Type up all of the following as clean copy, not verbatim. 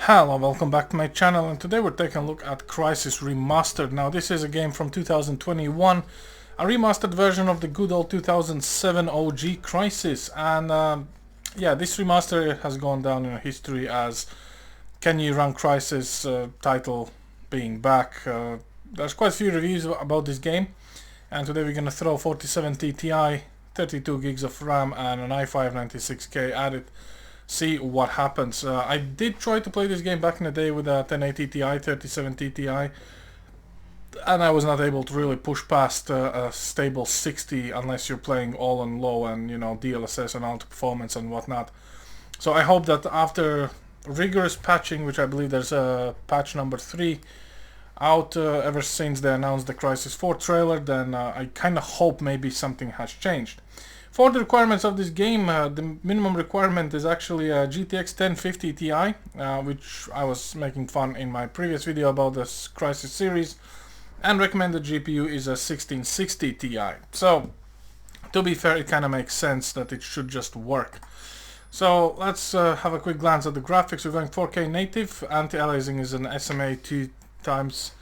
Hello, welcome back to my channel, and today we're taking a look at Crysis Remastered. Now this is a game from 2021, a remastered version of the good old 2007 OG Crysis, and yeah, this remaster has gone down in history as Can You Run Crysis title being back. There's quite a few reviews about this game, and today we're going to throw 4070 Ti, 32 gigs of RAM and an i5 96K at it. See what happens. I did try to play this game back in the day with a 1080 Ti, 3070 Ti, and I was not able to really push past a stable 60 unless you're playing all on low and, you know, DLSS and auto performance and whatnot. So I hope that after rigorous patching, which I believe there's a patch number 3 out ever since they announced the Crysis 4 trailer, then I kind of hope maybe something has changed. For the requirements of this game, the minimum requirement is actually a GTX 1050 Ti, which I was making fun in my previous video about this Crysis series, and recommended GPU is a 1660 Ti. So, to be fair, it kind of makes sense that it should just work. So, let's have a quick glance at the graphics. We're going 4K native, anti-aliasing is an SMA 2 times.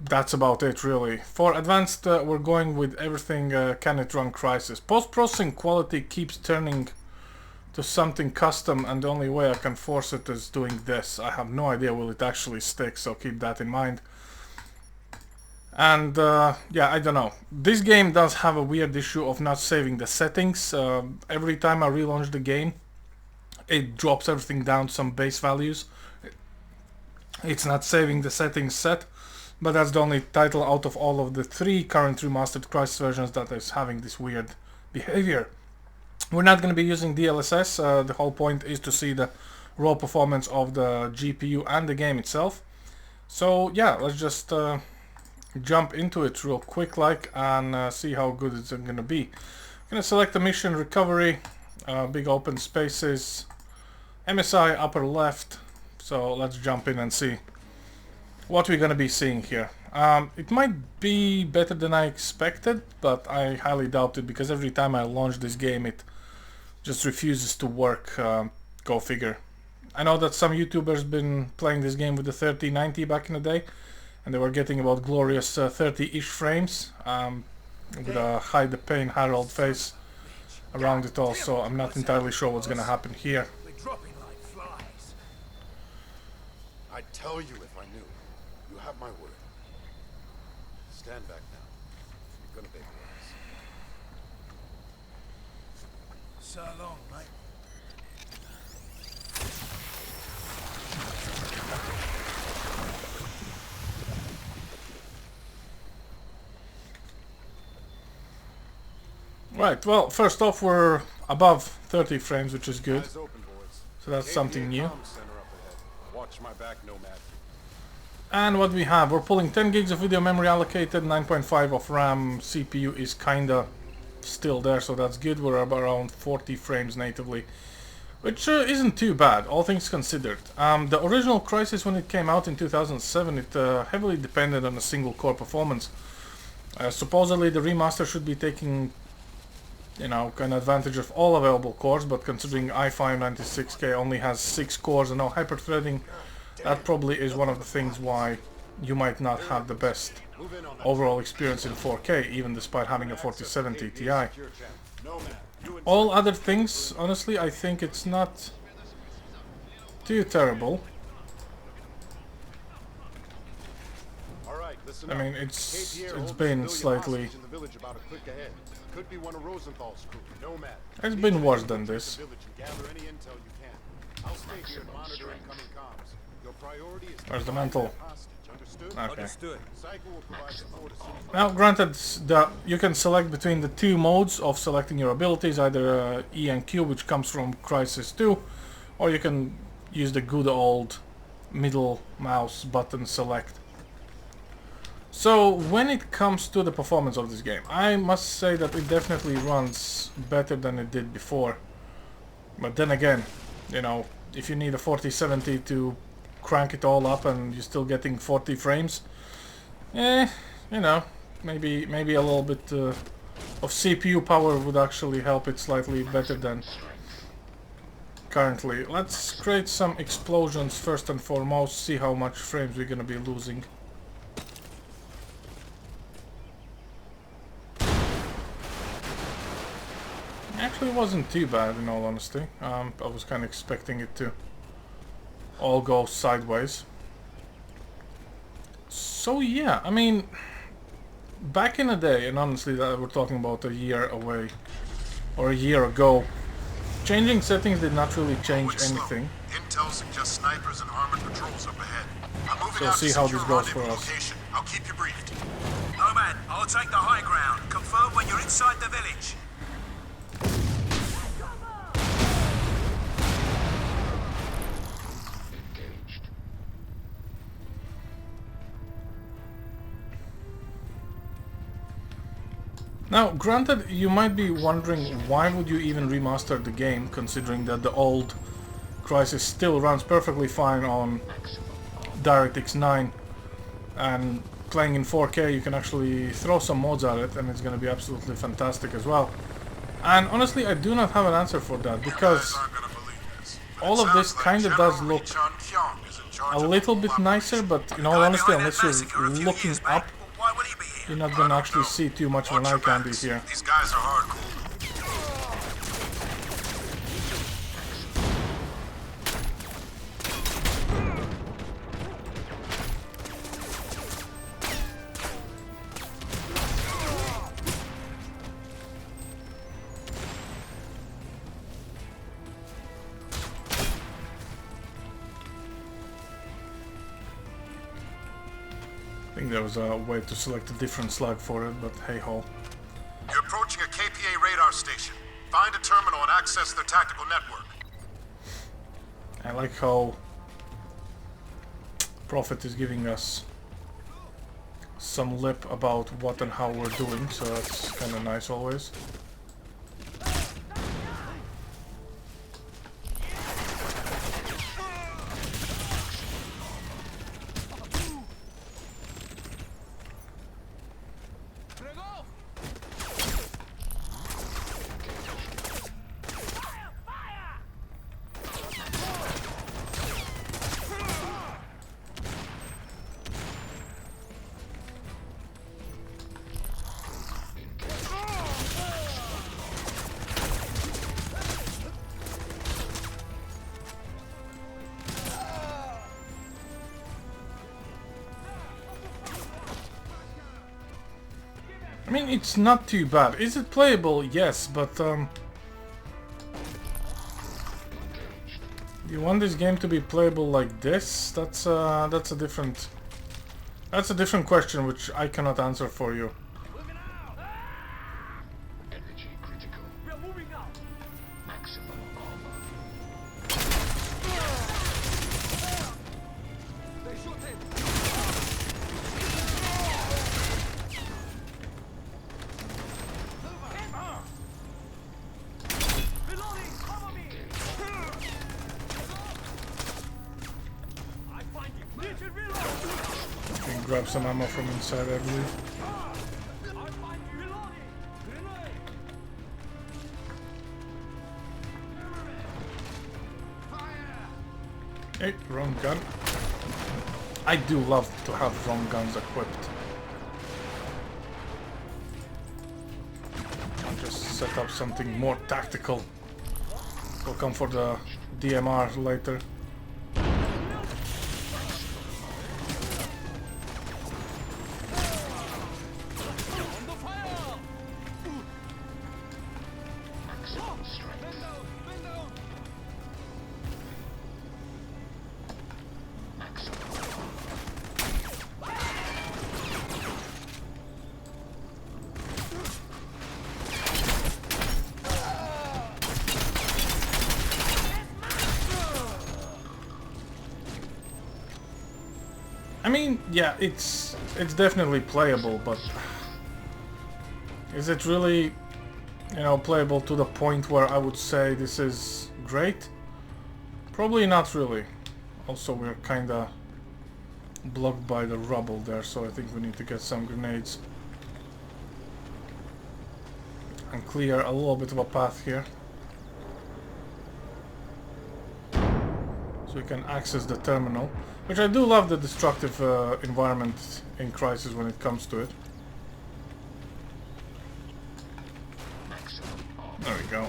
That's about it, really. For advanced, we're going with everything can it run Crysis. Post-processing quality keeps turning to something custom, and the only way I can force it is doing this. I have no idea will it actually stick, so keep that in mind. And yeah, I don't know. This game does have a weird issue of not saving the settings. Every time I relaunch the game, it drops everything down to some base values. It's not saving the settings set. But that's the only title out of all of the 3 current remastered Crysis versions that is having this weird behavior. We're not going to be using DLSS. The whole point is to see the raw performance of the GPU and the game itself. So yeah, let's just jump into it real quick and see how good it's going to be. I'm going to select the mission recovery, big open spaces, MSI upper left. So let's jump in and see what we're gonna be seeing here. It might be better than I expected, but I highly doubt it because every time I launch this game it just refuses to work. Go figure. I know that some YouTubers been playing this game with the 3090 back in the day, and they were getting about glorious 30-ish frames with a hide the pain Harold face around it all, so I'm not entirely sure what's gonna happen here. I'd tell you if I knew. You have my word. Stand back now. You're gonna vaporize. So long, mate. Right, well, first off, we're above 30 frames, which is good. Eyes open, boys. So that's something new. Comm center up ahead. Watch my back, Nomad. And what we have, we're pulling 10 gigs of video memory allocated, 9.5 of RAM, CPU is kinda still there, so that's good. We're around 40 frames natively, which isn't too bad, all things considered. The original Crysis, when it came out in 2007, it heavily depended on a single core performance. Supposedly the remaster should be taking, you know, an advantage of all available cores, but considering i5 96K only has 6 cores and no hyperthreading, that probably is one of the things why you might not have the best overall experience in 4K, even despite having a 4070 Ti. All other things, honestly, I think it's not too terrible. I mean, it's been slightly... It's been worse than this. Where's the mantle? Okay. Now, granted, you can select between the 2 modes of selecting your abilities, either E and Q, which comes from Crysis 2, or you can use the good old middle mouse button select. So, when it comes to the performance of this game, I must say that it definitely runs better than it did before. But then again, you know, if you need a 4070 to crank it all up and you're still getting 40 frames, you know, maybe a little bit of CPU power would actually help it slightly better than currently. Let's create some explosions first and foremost, see how much frames we're gonna be losing. Actually, it wasn't too bad in all honesty. I was kind of expecting it to all go sideways. So yeah, I mean, back in the day, and honestly that we're talking about a year away, or a year ago, changing settings did not really change anything. Intel suggests snipers and armored patrols up ahead. I'm moving So out see to how secure this goes for rendezvous us. location. I'll keep you briefed. Nomad, I'll take the high ground. Confirm when you're inside the village. Now, granted, you might be wondering why would you even remaster the game, considering that the old Crysis still runs perfectly fine on DirectX 9, and playing in 4K you can actually throw some mods at it and it's going to be absolutely fantastic as well. And honestly, I do not have an answer for that, because all of this kind of does look a little bit nicer, but in all honesty, unless you're looking up, you're not gonna actually see too much of an eye candy here. These guys are hardcore. I think there was a way to select a different slug for it, but hey ho. You're approaching a KPA radar station. Find a terminal and access their tactical network. I like how Prophet is giving us some lip about what and how we're doing, so that's kind of nice always. I mean, it's not too bad. Is it playable? Yes, but you want this game to be playable like this? That's a different question which I cannot answer for you. Energy critical. We're moving out. Maximum armor. They shoot him. Reloading. Cover me. I find you. Need to reload. You can grab some ammo from inside, I believe. Hey, wrong gun. I do love to have wrong guns equipped. I'll just set up something more tactical. We'll come for the DMR later. I mean, yeah, it's definitely playable, but is it really, you know, playable to the point where I would say this is great? Probably not really. Also, we're kinda blocked by the rubble there, so I think we need to get some grenades and clear a little bit of a path here. So we can access the terminal, which I do love the destructive environment in Crysis when it comes to it. There we go.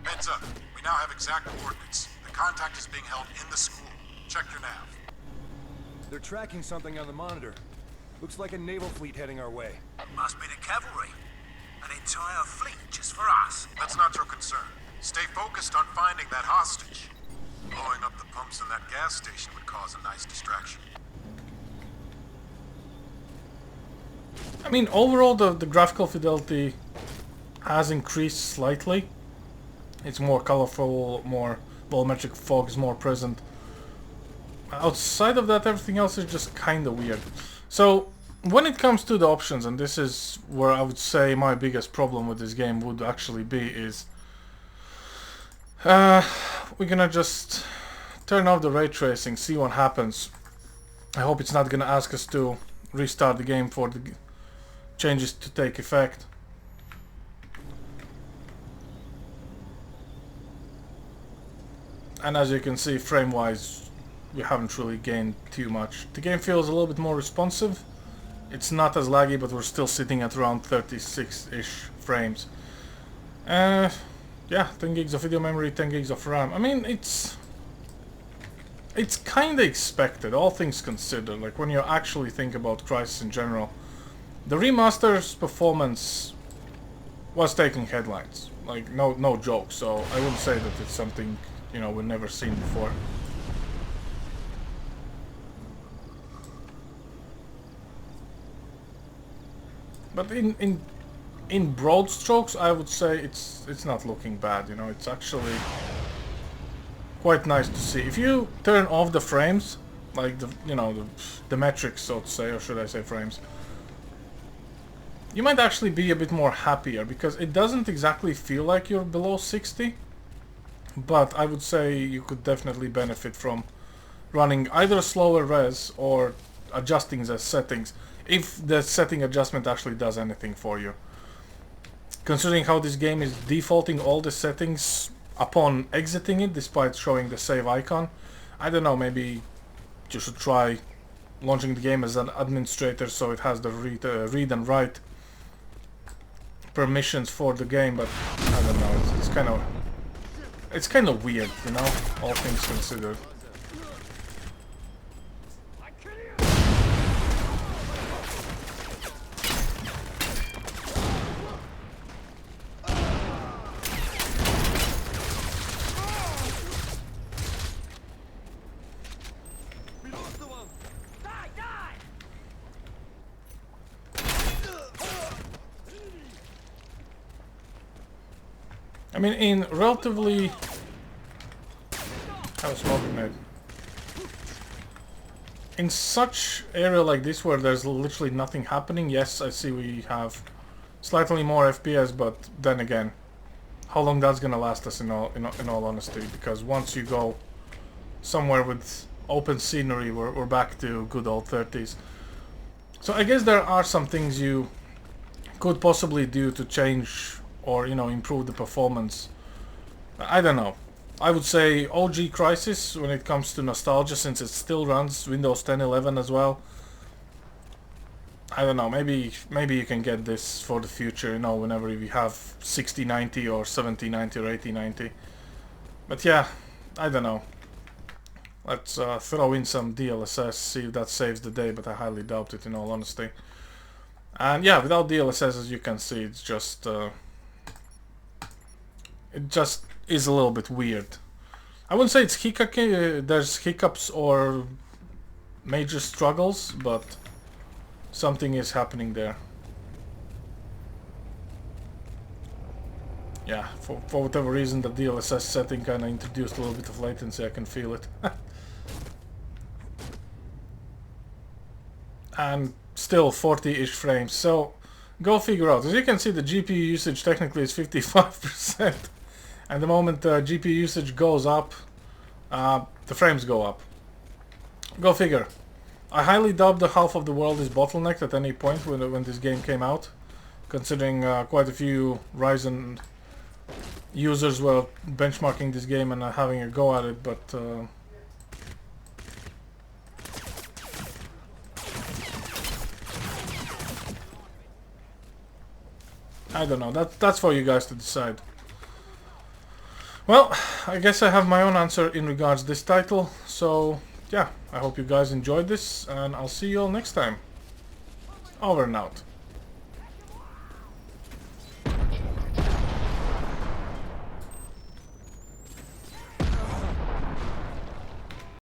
Heads up. We now have exact coordinates. The contact is being held in the school. Check your nav. They're tracking something on the monitor. Looks like a naval fleet heading our way. Must be the cavalry. An entire fleet just for us. That's not your concern. Stay focused on finding that hostage. Blowing up the pumps in that gas station would cause a nice distraction. I mean, overall the graphical fidelity has increased slightly. It's more colorful, more volumetric fog is more present. Outside of that, everything else is just kind of weird. So, when it comes to the options, and this is where I would say my biggest problem with this game would actually be, is we're gonna just turn off the ray tracing, see what happens. I hope it's not gonna ask us to restart the game for the changes to take effect. And as you can see, frame-wise, we haven't really gained too much. The game feels a little bit more responsive. It's not as laggy, but we're still sitting at around 36-ish frames. Yeah, 10 gigs of video memory, 10 gigs of RAM. I mean, it's kind of expected, all things considered. Like, when you actually think about Crysis in general, the remaster's performance was taking headlines. Like, no joke. So I wouldn't say that it's something, you know, we've never seen before. But in broad strokes, I would say it's not looking bad. You know, it's actually quite nice to see. If you turn off the frames, like the metrics, so to say, or should I say frames, you might actually be a bit more happier, because it doesn't exactly feel like you're below 60. But I would say you could definitely benefit from running either slower res or adjusting the settings, if the setting adjustment actually does anything for you. Considering how this game is defaulting all the settings upon exiting it, despite showing the save icon, I don't know, maybe you should try launching the game as an administrator so it has the read and write permissions for the game. But I don't know, it's kind of weird, you know, all things considered. I mean, in relatively... How smoking made. In such area like this where there's literally nothing happening, yes, I see we have slightly more FPS, but then again, how long that's gonna last us in all honesty, because once you go somewhere with open scenery, we're back to good old 30s. So I guess there are some things you could possibly do to change or, you know, improve the performance. I don't know. I would say OG Crysis when it comes to nostalgia, since it still runs Windows 10, 11 as well. I don't know, maybe you can get this for the future, you know, whenever we have 6090 or 7090 or 8090. But yeah, I don't know. Let's throw in some DLSS, see if that saves the day, but I highly doubt it, in all honesty. And yeah, without DLSS, as you can see, it's just... it just is a little bit weird. I wouldn't say it's there's hiccups or major struggles, but something is happening there. Yeah, for whatever reason, the DLSS setting kind of introduced a little bit of latency, I can feel it. And still 40-ish frames, so go figure out. As you can see, the GPU usage technically is 55%. And the moment GPU usage goes up, the frames go up. Go figure. I highly doubt the half of the world is bottlenecked at any point when this game came out, considering quite a few Ryzen users were benchmarking this game and having a go at it, but I don't know. That's for you guys to decide. Well, I guess I have my own answer in regards to this title, so yeah, I hope you guys enjoyed this, and I'll see you all next time. Over and out.